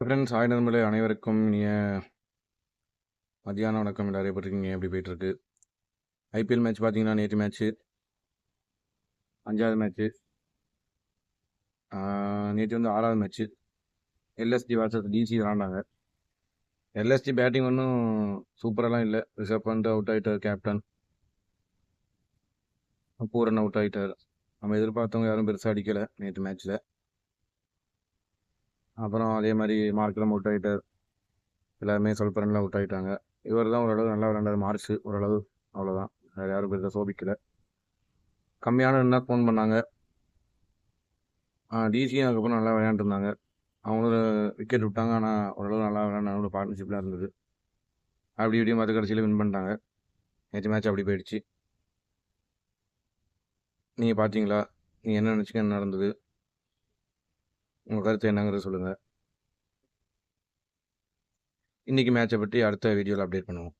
Friends hi நண்பர்களே, அனைவருக்கும் இனிய மதியான வணக்கம். எல்லாரும் எப்படி இருக்கீங்க? எப்படி போயிட்டுருக்கு? ஐபிஎல் மேட்ச் பார்த்தீங்கன்னா, நேற்று மேட்ச்சு 5வது மேட்ச்சு. நேற்று வந்து 6வது மேட்ச்சு. எல்எஸ்டி vs டிசி விளாண்டாங்க. எல்எஸ்டி பேட்டிங் ஒன்றும் சூப்பரெல்லாம் இல்லை. ரிஷப் பண்ட் அவுட் ஆகிட்டார், கேப்டன். பூரன் அவுட் ஆகிட்டார். நம்ம எதிர்பார்த்தவங்க யாரும் பெருசாக அடிக்கலை நேற்று மேட்ச்சில். அப்புறம் அதே மாதிரி மார்க்ரம் அவுட் ஆகிட்டார். எல்லாருமே சொல்ப ரன்ல அவுட் ஆகிட்டாங்க. இவர் தான் ஓரளவு நல்லா விளாண்டார், மார்க்ஸ் ஓரளவு. அவ்வளோதான், வேறு யாரும் பெருசாக சோபிக்கலை. கம்மியான ரன் தான் ஃபோன் பண்ணாங்க. டிசியும் அதுக்கப்புறம் நல்லா விளையாண்டுருந்தாங்க. அவங்களும் விக்கெட் விட்டாங்க, ஆனால் ஓரளவு நல்லா விளையாண்டாங்க. பார்ட்னர்ஷிப்லாம் இருந்தது. அப்படி இப்படியும் பார்த்து கடைசியில் வின் பண்ணிட்டாங்க. நேற்று மேட்ச் அப்படி போயிடுச்சு. நீங்கள் பார்த்தீங்களா? நீங்கள் என்ன நினச்சிங்க, என்ன நடந்தது? உங்கள் கருத்து என்னங்கிறத சொல்லுங்கள். இன்றைக்கி மேட்சை பற்றி அடுத்த வீடியோவில் அப்டேட் பண்ணுவோம்.